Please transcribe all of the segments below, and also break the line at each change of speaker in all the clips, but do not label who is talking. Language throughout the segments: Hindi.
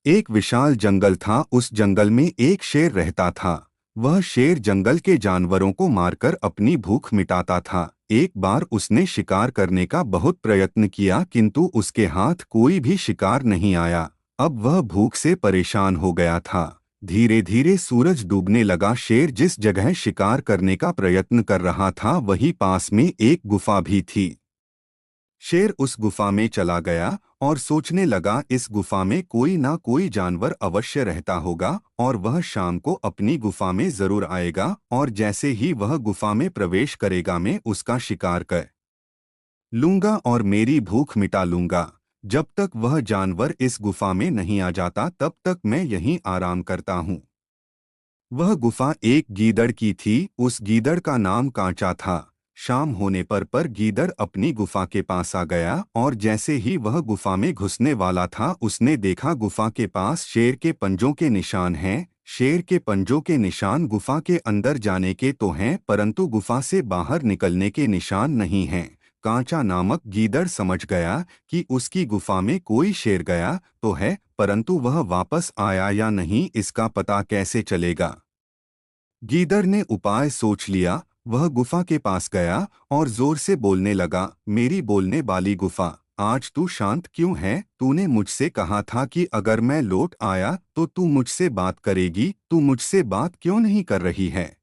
एक विशाल जंगल था। उस जंगल में एक शेर रहता था। वह शेर जंगल के जानवरों को मारकर अपनी भूख मिटाता था। एक बार उसने शिकार करने का बहुत प्रयत्न किया, किंतु उसके हाथ कोई भी शिकार नहीं आया। अब वह भूख से परेशान हो गया था। धीरे धीरे सूरज डूबने लगा। शेर जिस जगह शिकार करने का प्रयत्न कर रहा था, वहीं पास में एक गुफा भी थी। शेर उस गुफा में चला गया और सोचने लगा, इस गुफा में कोई ना कोई जानवर अवश्य रहता होगा और वह शाम को अपनी गुफा में जरूर आएगा, और जैसे ही वह गुफा में प्रवेश करेगा मैं उसका शिकार कर लूंगा और मेरी भूख मिटा लूंगा। जब तक वह जानवर इस गुफा में नहीं आ जाता तब तक मैं यहीं आराम करता हूँ। वह गुफा एक गीदड़ की थी। उस गीदड़ का नाम कांचा था। शाम होने पर गीदड़ अपनी गुफा के पास आ गया और जैसे ही वह गुफा में घुसने वाला था, उसने देखा गुफा के पास शेर के पंजों के निशान हैं। शेर के पंजों के निशान गुफा के अंदर जाने के तो हैं, परंतु गुफा से बाहर निकलने के निशान नहीं हैं। कांचा नामक गीदड़ समझ गया कि उसकी गुफा में कोई शेर गया तो है, परंतु वह वापस आया या नहीं इसका पता कैसे चलेगा। गीदड़ ने उपाय सोच लिया। वह गुफा के पास गया और जोर से बोलने लगा, मेरी बोलने वाली गुफा, आज तू शांत क्यों है? तूने मुझसे कहा था कि अगर मैं लौट आया तो तू मुझसे बात करेगी। तू मुझसे बात क्यों नहीं कर रही है?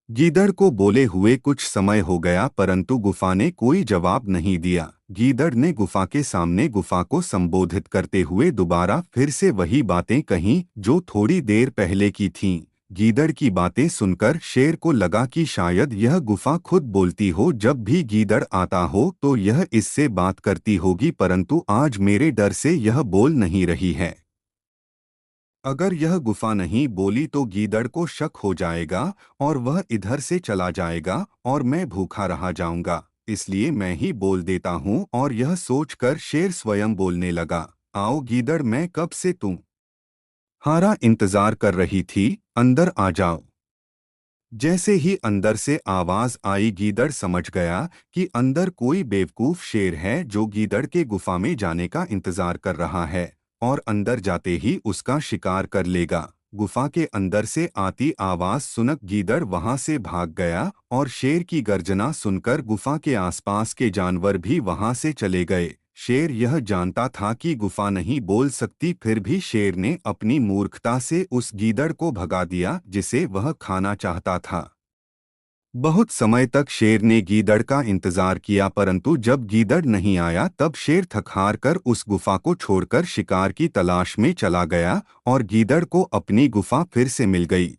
गीदड़ को बोले हुए कुछ समय हो गया, परंतु गुफा ने कोई जवाब नहीं दिया। गीदड़ ने गुफा के सामने गुफा को संबोधित करते हुए दोबारा फिर से वही बातें कहीं जो थोड़ी देर पहले की थीं। गीदड़ की बातें सुनकर शेर को लगा कि शायद यह गुफा खुद बोलती हो। जब भी गीदड़ आता हो तो यह इससे बात करती होगी, परंतु आज मेरे डर से यह बोल नहीं रही है। अगर यह गुफा नहीं बोली तो गीदड़ को शक हो जाएगा और वह इधर से चला जाएगा और मैं भूखा रह जाऊंगा। इसलिए मैं ही बोल देता हूँ। और यह सोचकर शेर स्वयं बोलने लगा, आओ गीदड़, मैं कब से तुम्हारा इंतजार कर रही थी, अंदर आ जाओ। जैसे ही अंदर से आवाज आई, गीदड़ समझ गया कि अंदर कोई बेवकूफ शेर है जो गीदड़ के गुफा में जाने का इंतजार कर रहा है और अंदर जाते ही उसका शिकार कर लेगा। गुफा के अंदर से आती आवाज सुनकर गीदड़ वहां से भाग गया और शेर की गर्जना सुनकर गुफा के आसपास के जानवर भी वहां से चले गए। शेर यह जानता था कि गुफा नहीं बोल सकती, फिर भी शेर ने अपनी मूर्खता से उस गीदड़ को भगा दिया जिसे वह खाना चाहता था। बहुत समय तक शेर ने गीदड़ का इंतजार किया, परंतु जब गीदड़ नहीं आया तब शेर थक-हार कर उस गुफा को छोड़कर शिकार की तलाश में चला गया और गीदड़ को अपनी गुफा फिर से मिल गई।